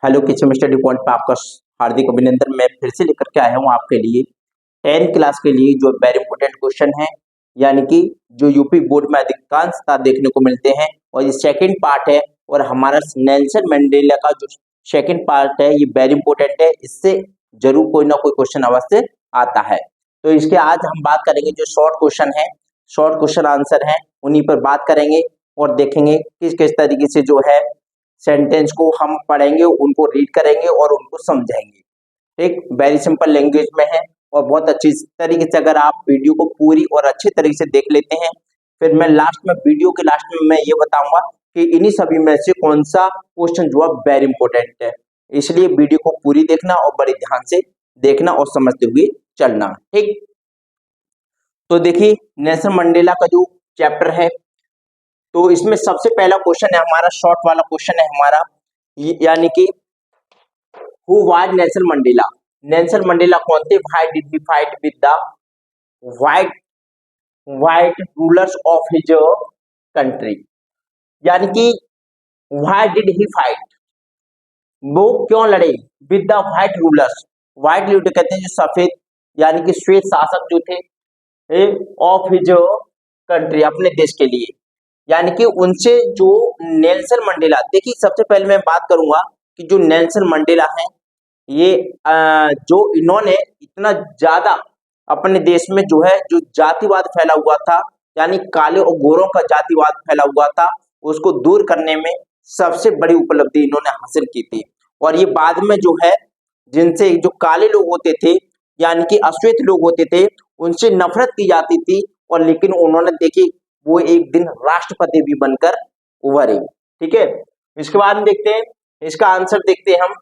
Hello kitchen study point पे आपका हार्दिक अभिनंदन। मैं फिर से लेकर के आया हूँ आपके लिए 10 क्लास के लिए जो वेरी इंपॉर्टेंट क्वेश्चन है, यानी कि जो यूपी बोर्ड में अधिकांशतः देखने को मिलते हैं। और ये सेकंड पार्ट है और हमारा नेल्सन मंडेला का जो सेकंड पार्ट है ये वेरी इंपॉर्टेंट है। इससे जरूर कोई ना कोई क्वेश्चन अवश्य आता है। तो इसके आज हम बात करेंगे जो शॉर्ट क्वेश्चन है, शॉर्ट क्वेश्चन आंसर है, उन्हीं पर बात करेंगे और देखेंगे किस किस तरीके से जो है सेंटेंस को हम पढ़ेंगे, उनको रीड करेंगे और उनको समझेंगे। ठीक, वेरी सिंपल लैंग्वेज में है और बहुत अच्छी तरीके से अगर आप वीडियो को पूरी और अच्छे तरीके से देख लेते हैं, फिर मैं लास्ट में वीडियो के लास्ट में मैं ये बताऊंगा कि इन्हीं सभी में से कौन सा क्वेश्चन जो है वेरी इंपॉर्टेंट है। इसलिए वीडियो को पूरी देखना और बड़े ध्यान से देखना और समझते हुए चलना। ठीक, तो देखिए नेल्सन मंडेला का जो चैप्टर है, तो इसमें सबसे पहला क्वेश्चन है हमारा, शॉर्ट वाला क्वेश्चन है हमारा, यानी कि who was Nelson Mandela. Nelson Mandela कौन थे? Why did he fight with the white rulers of his country, यानी कि व्हाई डिड ही फाइट, वो क्यों लड़े with the white rulers. White ruler कहते हैं जो सफेद यानी कि श्वेत शासक जो थे ऑफ हिज कंट्री, अपने देश के लिए, यानी कि उनसे जो नेल्सन मंडेला। देखिए सबसे पहले मैं बात करूंगा कि जो नेल्सन मंडेला है ये जो इन्होंने इतना ज्यादा अपने देश में जो है जो जातिवाद फैला हुआ था, यानी काले और गोरों का जातिवाद फैला हुआ था, उसको दूर करने में सबसे बड़ी उपलब्धि इन्होंने हासिल की थी। और ये बाद में जो है जिनसे जो काले लोग होते थे यानी कि अश्वेत लोग होते थे, उनसे नफरत की जाती थी, और लेकिन उन्होंने देखी वो एक दिन राष्ट्रपति भी बनकर उभरे। ठीक है, इसके बाद में देखते हैं इसका आंसर देखते हैं हम।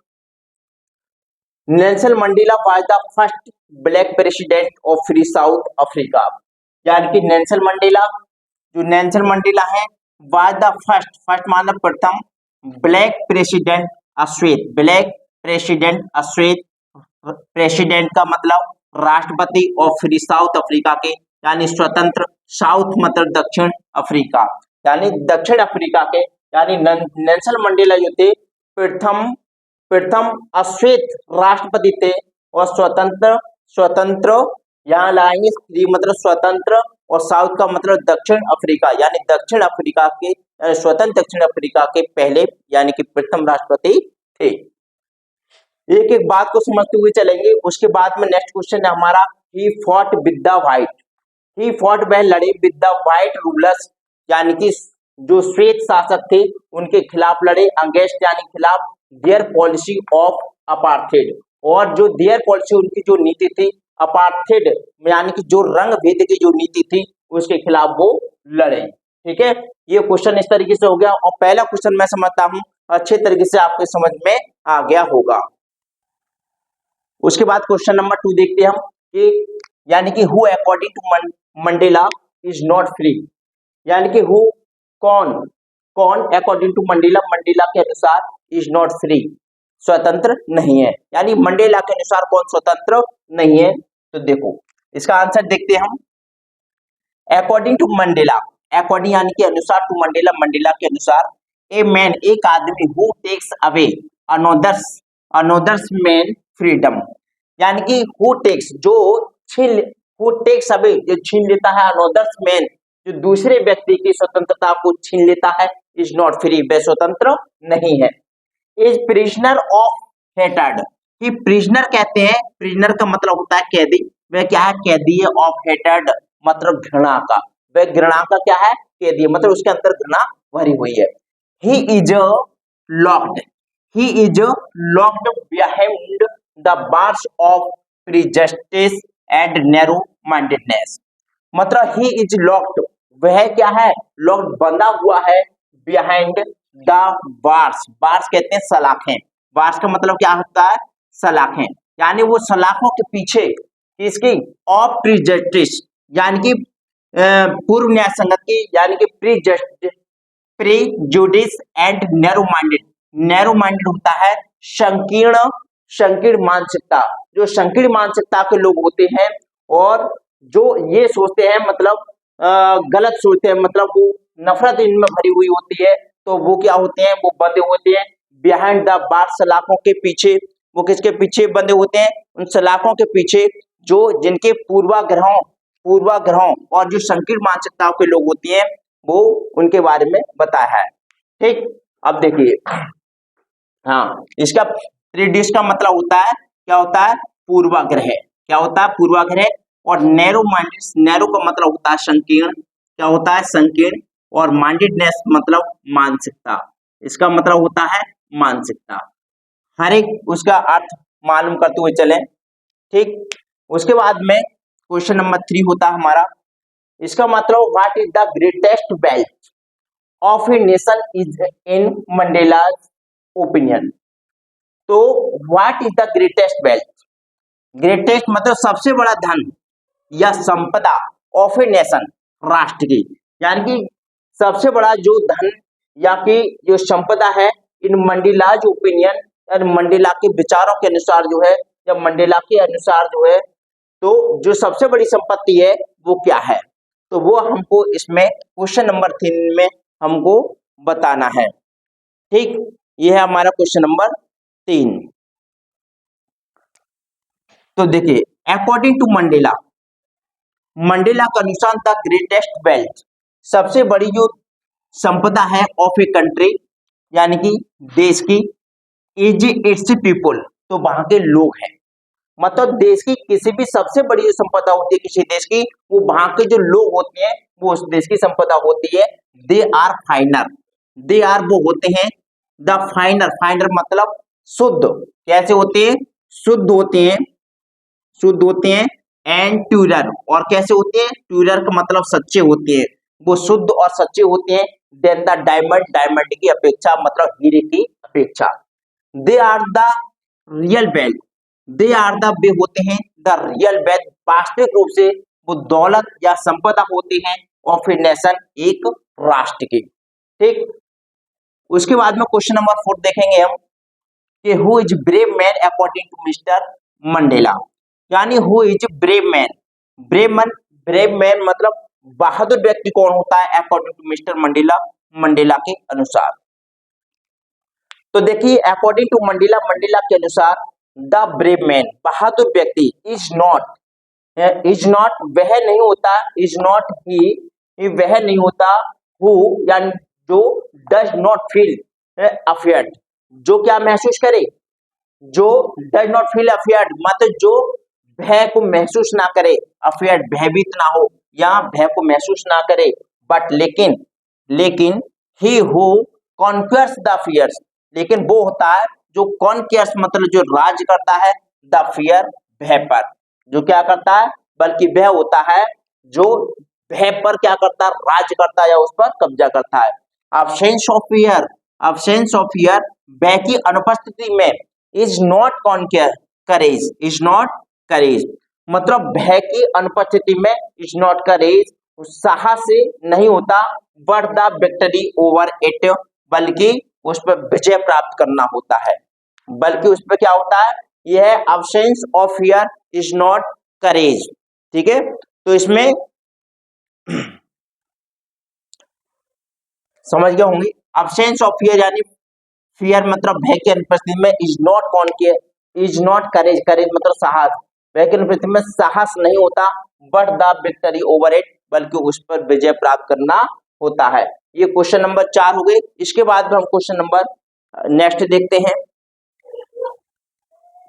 Nelson Mandela was the first black president of free South Africa, यानी कि नेल्सन मंडेला है वाज द फर्स्ट, फर्स्ट मतलब प्रथम, ब्लैक प्रेसिडेंट अश्वेत, ब्लैक प्रेसिडेंट अश्वेत, प्रेसिडेंट का मतलब राष्ट्रपति ऑफ फ्री साउथ अफ्रीका के, यानी स्वतंत्र, साउथ मतलब दक्षिण अफ्रीका, यानी दक्षिण अफ्रीका के, यानी नेल्सन मंडेला जो थे प्रथम अश्वेत राष्ट्रपति थे। और स्वतंत्र यहाँ लाएंगे फ्री मतलब स्वतंत्र, और साउथ का मतलब दक्षिण अफ्रीका, यानी दक्षिण अफ्रीका के, स्वतंत्र दक्षिण अफ्रीका के पहले यानी कि प्रथम राष्ट्रपति थे। एक एक बात को समझते हुए चलेंगे। उसके बाद में नेक्स्ट क्वेश्चन है हमारा, he fought with the white, he fought वह लड़े विद द व्हाइट रूलर्स, यानी कि जो श्वेत शासक थे उनके खिलाफ लड़े, अगेंस्ट यानी खिलाफ, देयर पॉलिसी ऑफ अपार्थेड, और जो देयर पॉलिसी उनकी जो नीति थी अपार्थेड यानी कि जो रंग भेद की जो नीति थी उसके खिलाफ वो लड़े। ठीक है, ये क्वेश्चन इस तरीके से हो गया, और पहला क्वेश्चन मैं समझता हूं अच्छे तरीके से आपके समझ में आ गया होगा। उसके बाद क्वेश्चन नंबर 2 देखते हैं हम कि यानी कि who according to Mandela is not free, यानी कि हु कौन अकॉर्डिंग टू मंडेला के अनुसार इज नॉट फ्री, स्वतंत्र नहीं है, यानी मंडेला के अनुसार कौन स्वतंत्र नहीं है। तो देखो इसका आंसर देखते हैं हम। अकॉर्डिंग टू मंडेला, अकॉर्डिंग यानी कि अनुसार, टू मंडेला के अनुसार, ए मैन एक आदमी who takes away another's man freedom, यानी कि हु टेक्स अवे जो छीन लेता है, अनोदर्स मैन जो दूसरे व्यक्ति की स्वतंत्रता को छीन लेता है, इज नॉट फ्री वह स्वतंत्र नहीं है। इज प्रिजनर ऑफ हेटेड, कि प्रिजनर कहते हैं, प्रिजनर का मतलब होता है कैदी, वह क्या है? कैदी है, ऑफ हेटेड मतलब घृणा का, वह घृणा का क्या है? कैदी, मतलब उसके अंदर घृणा भरी हुई है। He is locked behind the bars of prejudice and narrow mindedness, मतलब ही इज लॉक्ड, वह क्या है? लॉक्ड बंधा हुआ है, बिहाइंड द बार्स, बार्स कहते हैं सलाखें, बार्स का मतलब क्या होता है? सलाखें, यानी वो सलाखों के पीछे इसकी ऑफ प्रीजस्टिस यानी कि पूर्व न्याय संगत की, यानी कि प्रीजुडिस एंड नैरो माइंडेड होता है संकीर्ण मानसिकता, जो संकीर्ण मानसिकता के लोग होते हैं और जो ये सोचते हैं मतलब गलत सोचते हैं, मतलब वो नफरत इनमें भरी हुई होती है, तो वो क्या होते हैं? वो बंधे होते हैं बिहाइंड द बार, सलाखों के पीछे। वो किसके पीछे बंधे होते हैं? उन सलाखों के पीछे जो जिनके पूर्वाग्रहों और जो संकीर्ण मानसिकताओं के लोग होते हैं वो उनके बारे में बताया है। ठीक, अब देखिए, हाँ, इसका प्रीडिस का मतलब होता है, क्या होता है? पूर्वाग्रह। क्या होता है? पूर्वाग्रह। और नैरो माइंडेड, नैरो का मतलब होता है संकीर्ण। क्या होता है? संकीर्ण। और माइंडेडनेस मतलब मानसिकता। इसका मतलब होता है मानसिकता। हर एक उसका अर्थ मालूम करते हुए चले। ठीक, उसके बाद में क्वेश्चन नंबर 3 होता है हमारा। इसका मतलब what is the greatest wealth of a nation is in Mandela's opinion. तो what is the greatest wealth? Greatest मतलब सबसे बड़ा धन या संपदा ऑफ ए नेशन, राष्ट्र की, यानी कि सबसे बड़ा जो धन या कि जो संपदा है इन मंडेलाज ओपिनियन, यानी मंडेला के विचारों के अनुसार जो है, या मंडेला के अनुसार जो है, तो जो सबसे बड़ी संपत्ति है वो क्या है? तो वो हमको इसमें क्वेश्चन नंबर 3 में हमको बताना है। ठीक, ये है हमारा क्वेश्चन नंबर 3। तो देखिए, अकॉर्डिंग टू मंडेला, मंडेला के अनुसार द ग्रेटेस्ट वेल्थ, सबसे बड़ी जो संपदा है ऑफ ए कंट्री, यानी कि देश की, इज इट्स पीपल, तो वहां के लोग हैं। मतलब देश की किसी भी सबसे बड़ी जो संपदा होती है किसी देश की, वो वहां के जो लोग होते हैं वो उस देश की संपदा होती है। दे आर फाइनर, दे आर वो होते हैं द फाइनर, फाइनर मतलब शुद्ध। कैसे होते हैं? शुद्ध होते हैं, शुद्ध होते हैं। एंड ट्यूरर, और कैसे होते हैं? ट्यूरर का मतलब सच्चे होते हैं, वो शुद्ध और सच्चे होते हैं। देन द डायमंड, डायमंड की अपेक्षा मतलब हीरे की अपेक्षा। They are the real wealth, they are the way होते हैं द रियल वेल्थ, वास्तविक रूप से वो दौलत या संपदा होती है ऑफ ए नेशन, एक राष्ट्र की। ठीक, उसके बाद में क्वेश्चन नंबर 4 देखेंगे हम कि who is brave man according to mister Mandela, यानी who is brave man. Brave man मतलब बहादुर व्यक्ति कौन होता है according to mister Mandela, Mandela के अनुसार। तो देखिए, अकॉर्डिंग टू मंडेला, मंडेला के अनुसार द ब्रेव मैन, बहादुर व्यक्ति, इज नॉट वह नहीं होता, इज नॉट ही वह नहीं होता, हु यानी जो डज नॉट फील अफियर्ड, जो क्या महसूस करे, जो डज नॉट फील अफियर्ड मतलब जो भय को महसूस ना करे, अफियर्ड भयभीत ना हो या भय को महसूस ना करे। बट लेकिन he who conquers the fears, लेकिन वो होता है जो कॉन्क्वर्स मतलब जो राज करता है द फियर, भय पर, जो क्या करता है, बल्कि वह होता है जो भय पर क्या करता है, राज करता है या उस पर कब्जा करता है। Absence of fear, absence of fear, भय की अनुपस्थिति में, is not courage, is not courage मतलब भय की अनुपस्थिति में, इज नॉट करेज साहस से नहीं होता, but the victory over it, बल्कि उस पर विजय प्राप्त करना होता है, बल्कि उस पर क्या होता है, यह है absence of fear is not courage. ठीक है, तो इसमें समझ गए होंगे, अब्सेंस ऑफ फियर यानी फियर मतलब भय की अनुपस्थिति में, इज नॉट करेज, करेज मतलब साहस, भय की अनुपस्थिति में साहस नहीं होता, but the victory over it, बल्कि उस पर विजय प्राप्त करना होता है। ये क्वेश्चन नंबर 4 हो गए। इसके बाद में हम क्वेश्चन नंबर नेक्स्ट देखते हैं।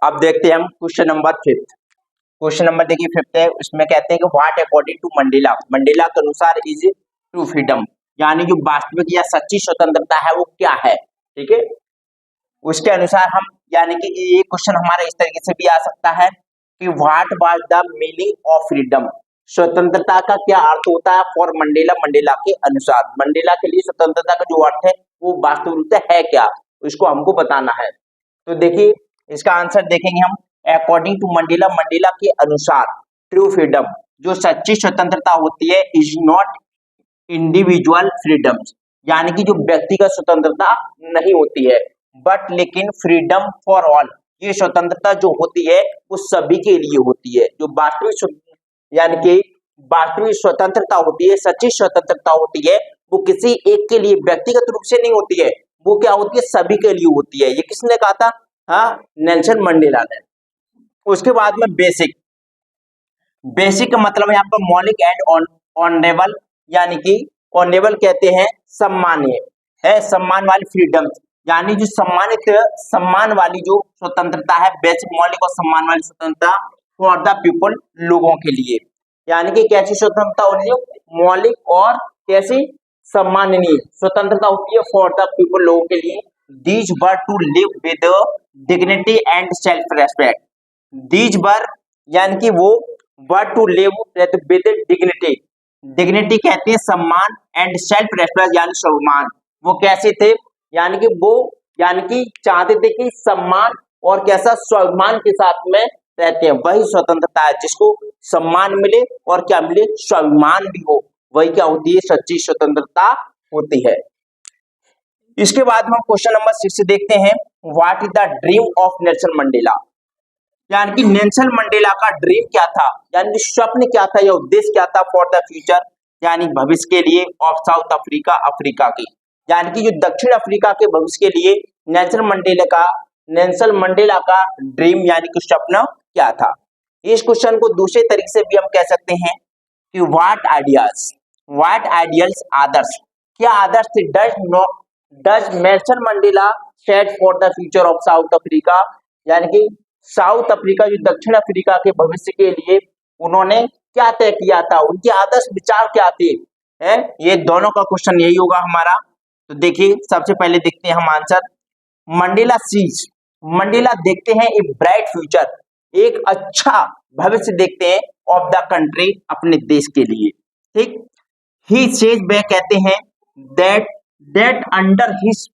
अब देखते हैं हम क्वेश्चन नंबर 5। क्वेश्चन नंबर देखिए 5 है, उसमें कहते हैं कि what according to Mandela, Mandela के अनुसार इज ट्रू फ्रीडम, यानी जो वास्तविक या सच्ची स्वतंत्रता है वो क्या है। ठीक है, उसके अनुसार हम, यानी कि ये क्वेश्चन हमारा इस तरीके से भी आ सकता है कि what was the meaning of freedom, स्वतंत्रता का क्या अर्थ होता है फॉर मंडेला, मंडेला के अनुसार, मंडेला के लिए स्वतंत्रता का जो अर्थ है वो वास्तविक रूप से है क्या, इसको हमको बताना है। तो देखिए, इसका आंसर देखेंगे हम, अकॉर्डिंग टू मंडेला, मंडेला के अनुसार ट्रू फ्रीडम, जो सच्ची स्वतंत्रता होती है, इज नॉट इंडिविजुअल फ्रीडम्स, यानी कि जो व्यक्तिगत स्वतंत्रता नहीं होती है, बट लेकिन फ्रीडम फॉर ऑल, ये स्वतंत्रता जो होती है वो सभी के लिए होती है। जो वास्तविक यानी कि वास्तविक स्वतंत्रता होती है, सच्ची स्वतंत्रता होती है, वो किसी एक के लिए व्यक्तिगत रूप से नहीं होती है, वो क्या होती है, सभी के लिए होती है। ये किसने कहा था? हाँ, नेल्सन मंडेला ने। उसके बाद में बेसिक। बेसिक का मतलब यहाँ पर मौलिक एंड ऑनरेबल, यानी कि ऑनरेबल कहते हैं सम्मानीय है, सम्मान वाली फ्रीडम, यानी जो सम्मानित, सम्मान वाली जो स्वतंत्रता है, बेसिक मौलिक और सम्मान वाली स्वतंत्रता फॉर द पीपल, लोगों के लिए। यानी कि कैसी स्वतंत्रता होती है? मौलिक और कैसी? सम्माननीय स्वतंत्रता होती है फॉर द पीपल, लोगों के लिए। These were to live with dignity and self respect. These were यानी कि वो, were to live with dignity, dignity कहते हैं सम्मान, एंड सेल्फ रेस्पेक्ट यानी सम्मान। वो कैसे थे? यानी कि वो, यानी कि चाहते थे कि सम्मान और कैसा? स्वाभिमान के साथ में रहते हैं। वही स्वतंत्रता है जिसको सम्मान मिले और क्या मिले? स्वाभिमान भी हो। वही क्या होती है? सच्ची स्वतंत्रता होती है। इसके बाद हम क्वेश्चन नंबर 6 देखते हैं। What is the dream of Nelson Mandela? यानी कि नेल्सन मंडेला का ड्रीम क्या था, यानी कि स्वप्न क्या था या उद्देश्य क्या था फॉर द फ्यूचर, यानी भविष्य के लिए, ऑफ साउथ अफ्रीका, अफ्रीका की। यानी कि जो दक्षिण अफ्रीका के भविष्य के लिए नेल्सन मंडेला का ड्रीम यानी कि स्वप्न क्या था। इस क्वेश्चन को दूसरे तरीके से भी हम कह सकते हैं कि व्हाट आइडियल्स आदर्श, क्या आदर्श थे does Nelson Mandela set for the future of south Africa, यानी कि साउथ अफ्रीका, जो दक्षिण अफ्रीका के भविष्य के लिए उन्होंने क्या तय किया था, उनके आदर्श विचार क्या थे, हैं? ये दोनों का क्वेश्चन यही होगा हमारा। तो देखिए, सबसे पहले देखते हैं हम आंसर। मंडेला देखते हैं ए ब्राइट फ्यूचर, एक अच्छा भविष्य देखते हैं, ऑफ द कंट्री, अपने देश के लिए। ठीक, ही सेज, वे कहते हैं, दैट अंडर हिज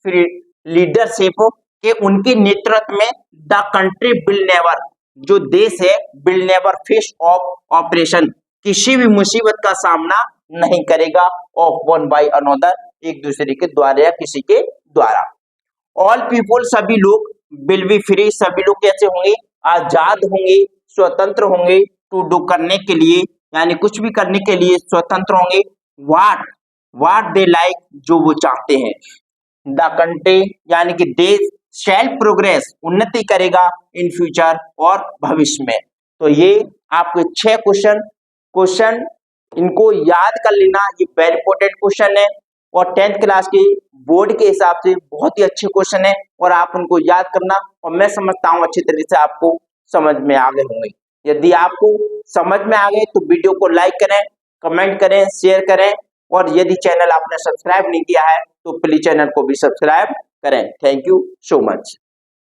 लीडरशिप, के उनके नेतृत्व में, द कंट्री विल नेवर, जो देश है, will never face of operation, किसी भी मुसीबत का सामना नहीं करेगा, ऑफ वन बाय अनदर, एक दूसरे के द्वारा या किसी के द्वारा। ऑल पीपुल, सभी लोग, विल बी फ्री, सभी लोग कैसे होंगे? आजाद होंगे, स्वतंत्र होंगे, टू डू, करने के लिए, यानी कुछ भी करने के लिए स्वतंत्र होंगे, व्हाट दे लाइक, जो वो चाहते हैं। द कंट्री यानी कि देश, सेल्फ प्रोग्रेस, उन्नति करेगा, इन फ्यूचर, और भविष्य में। तो ये आपके 6 क्वेश्चन इनको याद कर लेना, ये वेरी इंपॉर्टेंट क्वेश्चन है, और 10th क्लास के बोर्ड के हिसाब से बहुत ही अच्छे क्वेश्चन है, और आप उनको याद करना, और मैं समझता हूँ अच्छी तरीके से आपको समझ में आ गए होंगे। यदि आपको समझ में आ गए तो वीडियो को लाइक करें, कमेंट करें, शेयर करें, और यदि चैनल आपने सब्सक्राइब नहीं किया है तो प्लीज चैनल को भी सब्सक्राइब करें। Thank you so much.